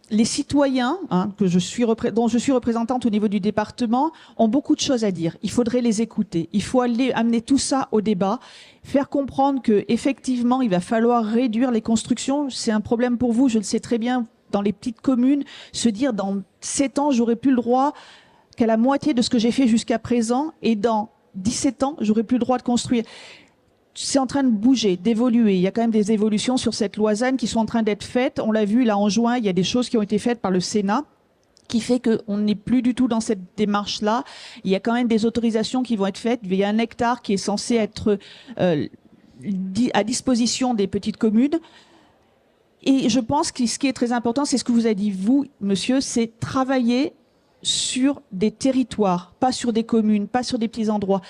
S3: les citoyens dont je suis représentante au niveau du département ont beaucoup de choses à dire. Il faudrait les écouter. Il faut amener tout ça au débat, faire comprendre qu'effectivement, il va falloir réduire les constructions. C'est un problème pour vous, je le sais très bien, dans les petites communes, se dire dans 7 ans, j'aurai plus le droit qu'à la moitié de ce que j'ai fait jusqu'à présent et dans 17 ans, j'aurai plus le droit de construire. C'est en train de bouger, d'évoluer. Il y a quand même des évolutions sur cette loi ZAN qui sont en train d'être faites. On l'a vu là en juin, il y a des choses qui ont été faites par le Sénat qui fait qu'on n'est plus du tout dans cette démarche-là. Il y a quand même des autorisations qui vont être faites. Il y a 1 hectare qui est censé être à disposition des petites communes. Et je pense que ce qui est très important, c'est ce que vous avez dit, vous, monsieur, c'est travailler sur des territoires, pas sur des communes, pas sur des petits endroits.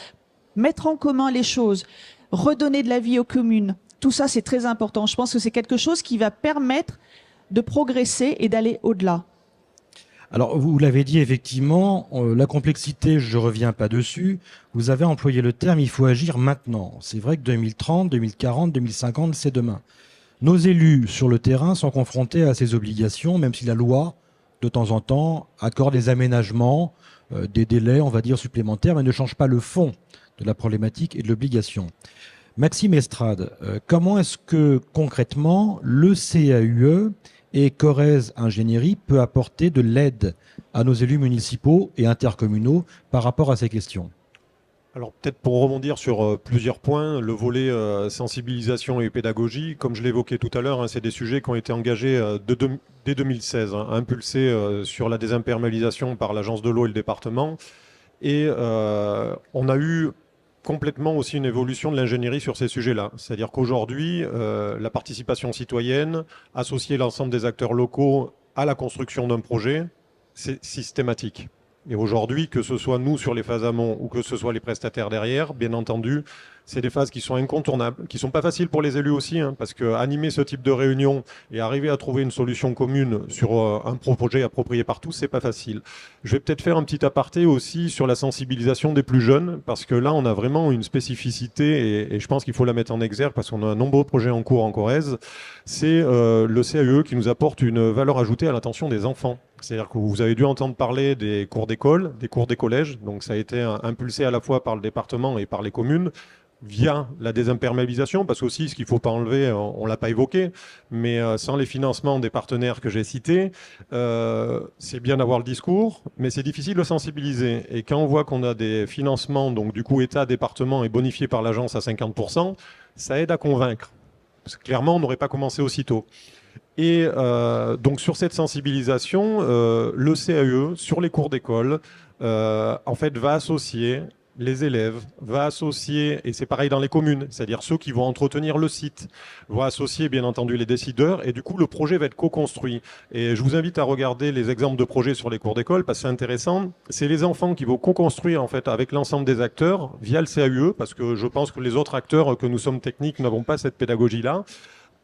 S3: Mettre en commun les choses, redonner de la vie aux communes. Tout ça, c'est très important. Je pense que c'est quelque chose qui va permettre de progresser et d'aller au-delà.
S1: Alors, vous l'avez dit, effectivement, la complexité, je ne reviens pas dessus. Vous avez employé le terme « il faut agir maintenant ». C'est vrai que 2030, 2040, 2050, c'est demain. Nos élus sur le terrain sont confrontés à ces obligations, même si la loi, de temps en temps, accorde des aménagements, des délais, on va dire, supplémentaires, mais ne change pas le fond de la problématique et de l'obligation. Maxime Estrade, comment est-ce que concrètement le CAUE et Corrèze Ingénierie peut apporter de l'aide à nos élus municipaux et intercommunaux par rapport à ces questions?
S5: Alors peut-être pour rebondir sur plusieurs points, le volet sensibilisation et pédagogie, comme je l'évoquais tout à l'heure, c'est des sujets qui ont été engagés dès 2016, impulsés sur la désimperméabilisation par l'Agence de l'eau et le département. Et on a eu complètement aussi une évolution de l'ingénierie sur ces sujets-là. C'est-à-dire qu'aujourd'hui, la participation citoyenne, associer l'ensemble des acteurs locaux à la construction d'un projet, c'est systématique. Et aujourd'hui, que ce soit nous sur les phases amont ou que ce soit les prestataires derrière, bien entendu, c'est des phases qui sont incontournables, qui sont pas faciles pour les élus aussi, hein, parce que animer ce type de réunion et arriver à trouver une solution commune sur un projet approprié par tous, c'est pas facile. Je vais peut-être faire un petit aparté aussi sur la sensibilisation des plus jeunes, parce que là, on a vraiment une spécificité et je pense qu'il faut la mettre en exergue parce qu'on a un nombreux projets en cours en Corrèze. C'est le CAE qui nous apporte une valeur ajoutée à l'attention des enfants. C'est-à-dire que vous avez dû entendre parler des cours d'école, des cours des collèges. Donc ça a été impulsé à la fois par le département et par les communes via la désimperméabilisation, parce qu'aussi, ce qu'il ne faut pas enlever, on ne l'a pas évoqué, mais sans les financements des partenaires que j'ai cités, c'est bien d'avoir le discours, mais c'est difficile de sensibiliser. Et quand on voit qu'on a des financements, donc du coup État, département, et bonifiés par l'agence à 50%, ça aide à convaincre. Parce que clairement, on n'aurait pas commencé aussitôt. Et donc sur cette sensibilisation, le CAE, sur les cours d'école, en fait, va associer les élèves, va associer, et c'est pareil dans les communes, c'est-à-dire ceux qui vont entretenir le site, vont associer bien entendu les décideurs, et du coup le projet va être co-construit. Et je vous invite à regarder les exemples de projets sur les cours d'école, parce que c'est intéressant. C'est les enfants qui vont co-construire en fait avec l'ensemble des acteurs via le CAE, parce que je pense que les autres acteurs que nous sommes techniques n'avons pas cette pédagogie-là,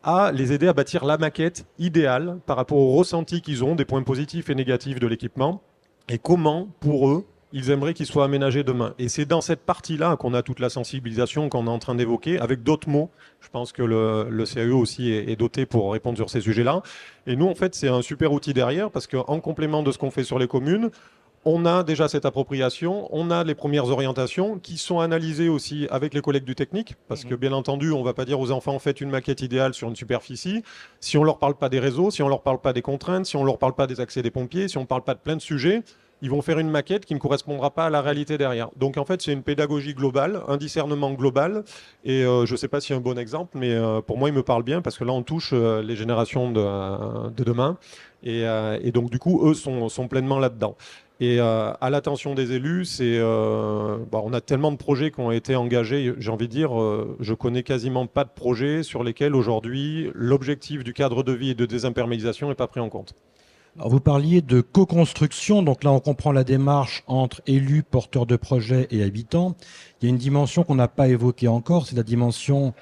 S5: à les aider à bâtir la maquette idéale par rapport au ressenti qu'ils ont des points positifs et négatifs de l'équipement, et comment, pour eux, ils aimeraient qu'il soit aménagé demain. Et c'est dans cette partie-là qu'on a toute la sensibilisation qu'on est en train d'évoquer, avec d'autres mots. Je pense que le CAE aussi est doté pour répondre sur ces sujets-là. Et nous, en fait, c'est un super outil derrière, parce qu'en complément de ce qu'on fait sur les communes, on a déjà cette appropriation, on a les premières orientations qui sont analysées aussi avec les collègues du technique, parce que bien entendu, on ne va pas dire aux enfants, faites une maquette idéale sur une superficie, si on ne leur parle pas des réseaux, si on ne leur parle pas des contraintes, si on ne leur parle pas des accès des pompiers, si on ne parle pas de plein de sujets, ils vont faire une maquette qui ne correspondra pas à la réalité derrière. Donc en fait, c'est une pédagogie globale, un discernement global, et je ne sais pas si c'est un bon exemple, mais pour moi, il me parle bien, parce que là, on touche les générations de demain, et donc du coup, eux sont pleinement là-dedans. Et à l'attention des élus, on a tellement de projets qui ont été engagés, j'ai envie de dire, je connais quasiment pas de projets sur lesquels aujourd'hui l'objectif du cadre de vie et de désimperméabilisation n'est pas pris en compte.
S1: Alors vous parliez de co-construction, donc là on comprend la démarche entre élus, porteurs de projets et habitants. Il y a une dimension qu'on n'a pas évoquée encore, c'est la dimension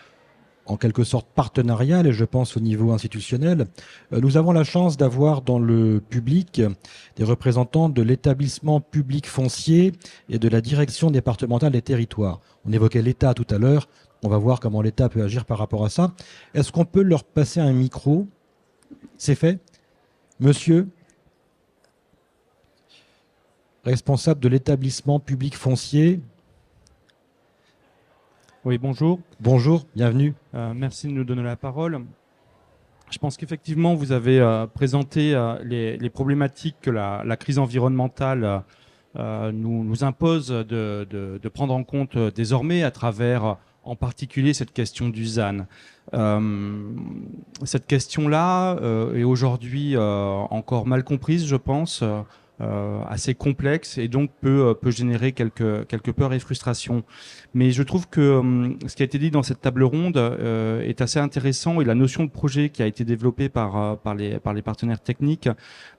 S1: en quelque sorte partenariale, et je pense au niveau institutionnel. Nous avons la chance d'avoir dans le public des représentants de l'établissement public foncier et de la direction départementale des territoires. On évoquait l'État tout à l'heure, on va voir comment l'État peut agir par rapport à ça. Est-ce qu'on peut leur passer un micro? C'est fait? Monsieur, responsable de l'établissement public foncier.
S6: Oui, bonjour.
S1: Bonjour, bienvenue.
S6: Merci de nous donner la parole. Je pense qu'effectivement, vous avez présenté les problématiques que la crise environnementale nous impose de prendre en compte désormais à travers en particulier cette question du ZAN. Cette question-là est aujourd'hui encore mal comprise, je pense, assez complexe et donc peut générer quelques peurs et frustrations. Mais je trouve que ce qui a été dit dans cette table ronde est assez intéressant et la notion de projet qui a été développée par les partenaires techniques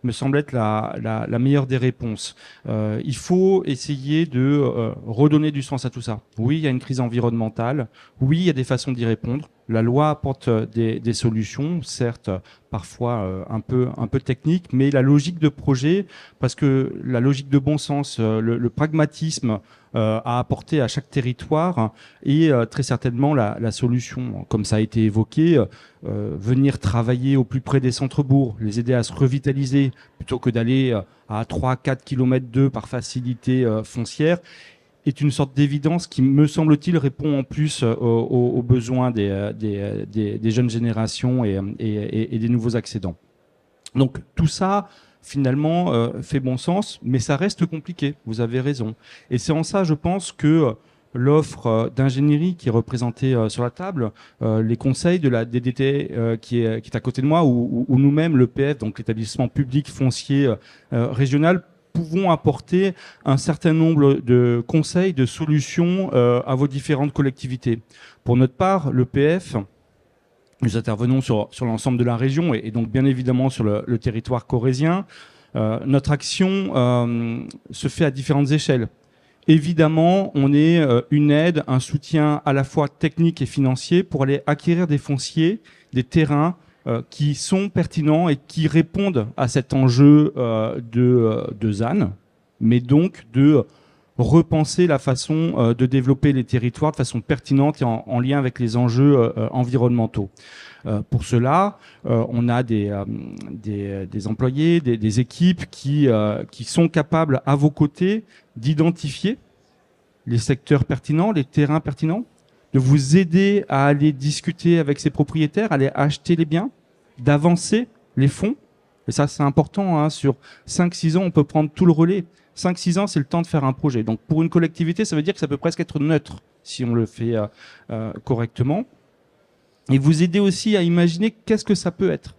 S6: me semble être la meilleure des réponses. Il faut essayer de redonner du sens à tout ça. Oui, il y a une crise environnementale. Oui, il y a des façons d'y répondre. La loi apporte des solutions, certes parfois un peu techniques, mais la logique de projet, parce que la logique de bon sens, le pragmatisme à apporter à chaque territoire est très certainement la solution. Comme ça a été évoqué, venir travailler au plus près des centres-bourgs, les aider à se revitaliser plutôt que d'aller à 3-4 km d'eux par facilité foncière, est une sorte d'évidence qui, me semble-t-il, répond en plus aux besoins des jeunes générations et des nouveaux accédants. Donc tout ça, finalement, fait bon sens, mais ça reste compliqué, vous avez raison. Et c'est en ça, je pense, que l'offre d'ingénierie qui est représentée sur la table, les conseils de la DDT qui est à côté de moi, ou nous-mêmes, l'EPF, donc l'établissement public foncier régional, pouvons apporter un certain nombre de conseils, de solutions à vos différentes collectivités. Pour notre part, l'EPF, nous intervenons sur l'ensemble de la région et donc bien évidemment sur le territoire corrézien. Notre action se fait à différentes échelles. Évidemment, on est une aide, un soutien à la fois technique et financier pour aller acquérir des fonciers, des terrains qui sont pertinents et qui répondent à cet enjeu de ZAN, mais donc de repenser la façon de développer les territoires de façon pertinente et en lien avec les enjeux environnementaux. Pour cela, on a des employés, des équipes qui sont capables, à vos côtés, d'identifier les secteurs pertinents, les terrains pertinents, de vous aider à aller discuter avec ces propriétaires, à aller acheter les biens, d'avancer les fonds. Et ça, c'est important, hein, sur 5-6 ans, on peut prendre tout le relais. 5-6 ans, c'est le temps de faire un projet. Donc, pour une collectivité, ça veut dire que ça peut presque être neutre si on le fait correctement. Et vous aider aussi à imaginer qu'est-ce que ça peut être.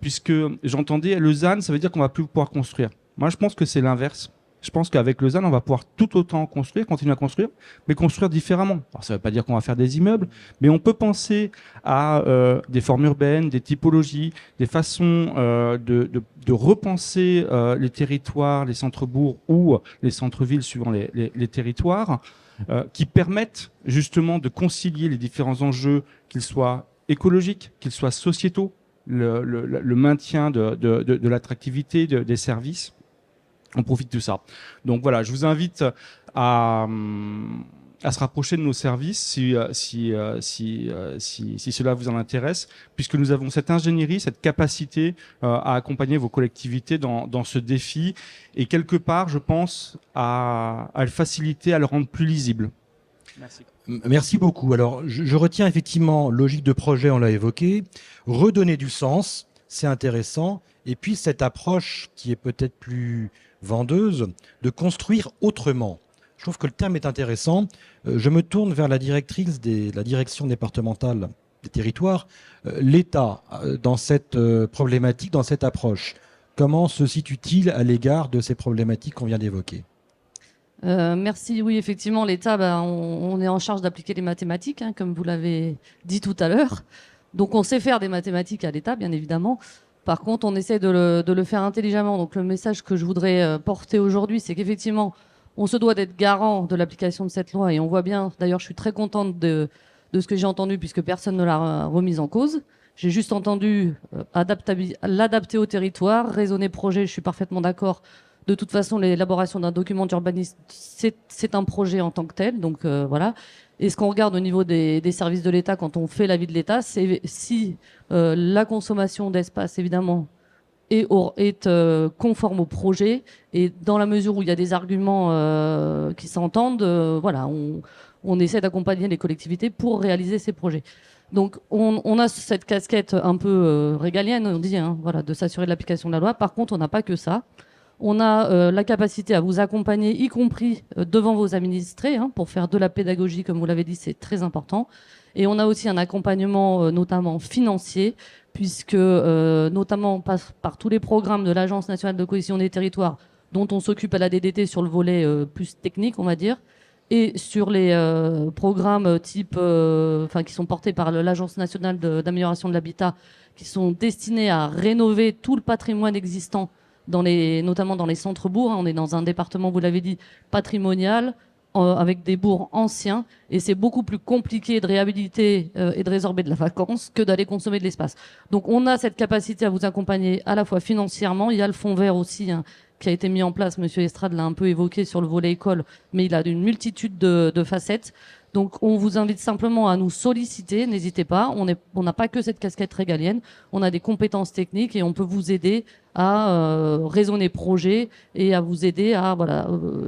S6: Puisque j'entendais, le ZAN, ça veut dire qu'on va plus pouvoir construire. Moi, je pense que c'est l'inverse. Je pense qu'avec le ZAN, on va pouvoir tout autant construire, continuer à construire, mais construire différemment. Alors, ça ne veut pas dire qu'on va faire des immeubles, mais on peut penser à des formes urbaines, des typologies, des façons de repenser les territoires, les centres-bourgs ou les centres-villes suivant les territoires, qui permettent justement de concilier les différents enjeux, qu'ils soient écologiques, qu'ils soient sociétaux, le maintien de l'attractivité des services. On profite de ça. Donc voilà, je vous invite à se rapprocher de nos services si cela vous en intéresse, puisque nous avons cette ingénierie, cette capacité à accompagner vos collectivités dans ce défi et quelque part, je pense, à le faciliter, à le rendre plus lisible. Merci.
S1: Merci beaucoup. Alors, je retiens effectivement logique de projet, on l'a évoqué, redonner du sens, c'est intéressant, et puis cette approche qui est peut-être plus vendeuse, de construire autrement. Je trouve que le terme est intéressant. Je me tourne vers la directrice de la direction départementale des territoires. L'État, dans cette problématique, dans cette approche, comment se situe-t-il à l'égard de ces problématiques qu'on vient d'évoquer ?
S7: Merci. Oui, effectivement, l'État, on est en charge d'appliquer les mathématiques, hein, comme vous l'avez dit tout à l'heure. Donc, on sait faire des mathématiques à l'État, bien évidemment. Par contre, on essaie de le faire intelligemment. Donc, le message que je voudrais porter aujourd'hui, c'est qu'effectivement, on se doit d'être garant de l'application de cette loi. Et on voit bien, d'ailleurs, je suis très contente de ce que j'ai entendu, puisque personne ne l'a remise en cause. J'ai juste entendu l'adapter au territoire, raisonner projet, je suis parfaitement d'accord. De toute façon, l'élaboration d'un document d'urbanisme, c'est un projet en tant que tel. Donc voilà. Et ce qu'on regarde au niveau des services de l'État, quand on fait l'avis de l'État, c'est si la consommation d'espace, évidemment, est conforme au projet. Et dans la mesure où il y a des arguments qui s'entendent, voilà, on essaie d'accompagner les collectivités pour réaliser ces projets. Donc on a cette casquette un peu régalienne, on dit, hein, voilà, de s'assurer de l'application de la loi. Par contre, on n'a pas que ça. On a la capacité à vous accompagner, y compris devant vos administrés, hein, pour faire de la pédagogie, comme vous l'avez dit, c'est très important. Et on a aussi un accompagnement notamment financier, puisque notamment par tous les programmes de l'Agence nationale de cohésion des territoires, dont on s'occupe à la DDT sur le volet plus technique, on va dire, et sur les programmes type, qui sont portés par l'Agence nationale d'amélioration de l'habitat, qui sont destinés à rénover tout le patrimoine existant, notamment dans les centres-bourgs. On est dans un département, vous l'avez dit, patrimonial, avec des bourgs anciens, et c'est beaucoup plus compliqué de réhabiliter et de résorber de la vacance que d'aller consommer de l'espace. Donc on a cette capacité à vous accompagner à la fois financièrement. Il y a le fonds vert aussi, hein, qui a été mis en place, Monsieur Estrade l'a un peu évoqué sur le volet école, mais il a une multitude de facettes. Donc on vous invite simplement à nous solliciter, n'hésitez pas, on n'a pas que cette casquette régalienne, on a des compétences techniques et on peut vous aider à raisonner projet et à vous aider à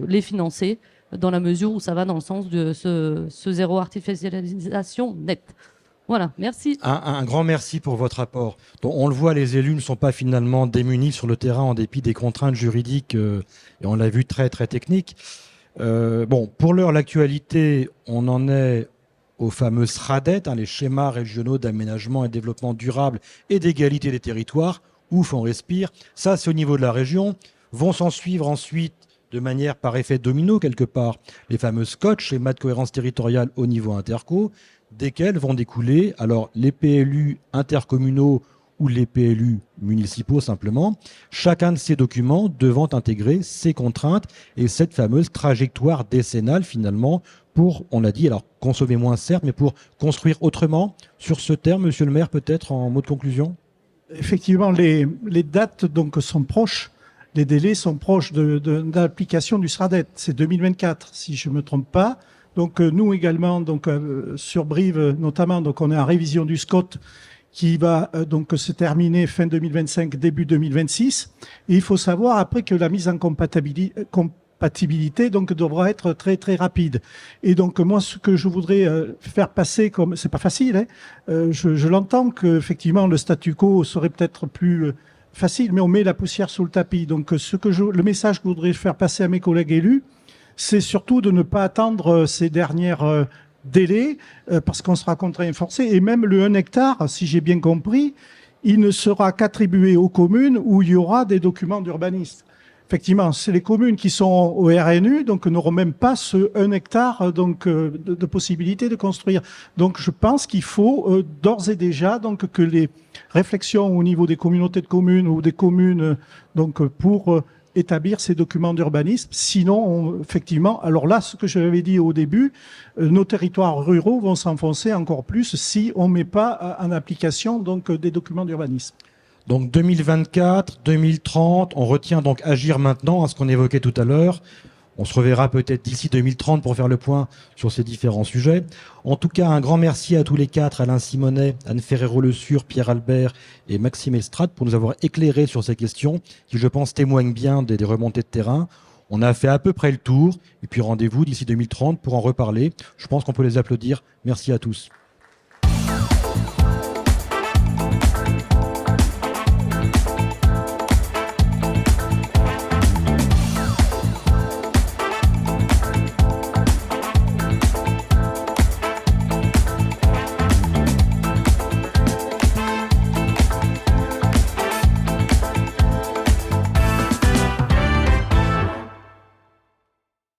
S7: les financer dans la mesure où ça va dans le sens de ce zéro artificialisation net. Voilà, merci.
S1: Un grand merci pour votre apport. Donc, on le voit, les élus ne sont pas finalement démunis sur le terrain en dépit des contraintes juridiques, et on l'a vu, très très techniques. Pour l'heure, l'actualité, on en est aux fameux SRADET, les schémas régionaux d'aménagement et développement durable et d'égalité des territoires. Ouf, on respire. Ça, c'est au niveau de la région. Vont s'en suivre ensuite, de manière par effet domino quelque part, les fameux SCOT, schémas de cohérence territoriale au niveau interco, desquels vont découler alors les PLU intercommunaux ou les PLU municipaux simplement, chacun de ces documents devant intégrer ces contraintes et cette fameuse trajectoire décennale finalement pour, on l'a dit, alors consommer moins certes, mais pour construire autrement. Sur ce terme, monsieur le maire, peut-être en mot de conclusion?
S2: Effectivement, les dates donc sont proches, les délais sont proches de l'application du SRADET. C'est 2024, si je me trompe pas. Donc nous également, donc sur Brive notamment, donc on est en révision du SCOT qui va donc se terminer fin 2025, début 2026. Et il faut savoir après que la mise en compatibilité donc devra être très très rapide. Et donc moi ce que je voudrais faire passer comme c'est pas facile, hein, je l'entends que effectivement le statu quo serait peut-être plus facile, mais on met la poussière sous le tapis. Donc le message que je voudrais faire passer à mes collègues élus, c'est surtout de ne pas attendre ces dernières délais parce qu'on sera contraint et forcé. Et même le 1 hectare, si j'ai bien compris, il ne sera qu'attribué aux communes où il y aura des documents d'urbanisme. Effectivement, c'est les communes qui sont au RNU, donc n'auront même pas ce 1 hectare donc, de possibilité de construire. Donc je pense qu'il faut d'ores et déjà donc, que les réflexions au niveau des communautés de communes ou des communes donc, pour établir ces documents d'urbanisme. Sinon, effectivement, alors là, ce que j'avais dit au début, nos territoires ruraux vont s'enfoncer encore plus si on ne met pas en application donc, des documents d'urbanisme.
S1: Donc 2024, 2030, on retient donc agir maintenant à ce qu'on évoquait tout à l'heure. On se reverra peut-être d'ici 2030 pour faire le point sur ces différents sujets. En tout cas, un grand merci à tous les quatre, Alain Simonet, Anne Ferrero-Le Sur, Pierre Albert et Maxime Estrade pour nous avoir éclairés sur ces questions qui, je pense, témoignent bien des remontées de terrain. On a fait à peu près le tour et puis rendez-vous d'ici 2030 pour en reparler. Je pense qu'on peut les applaudir. Merci à tous.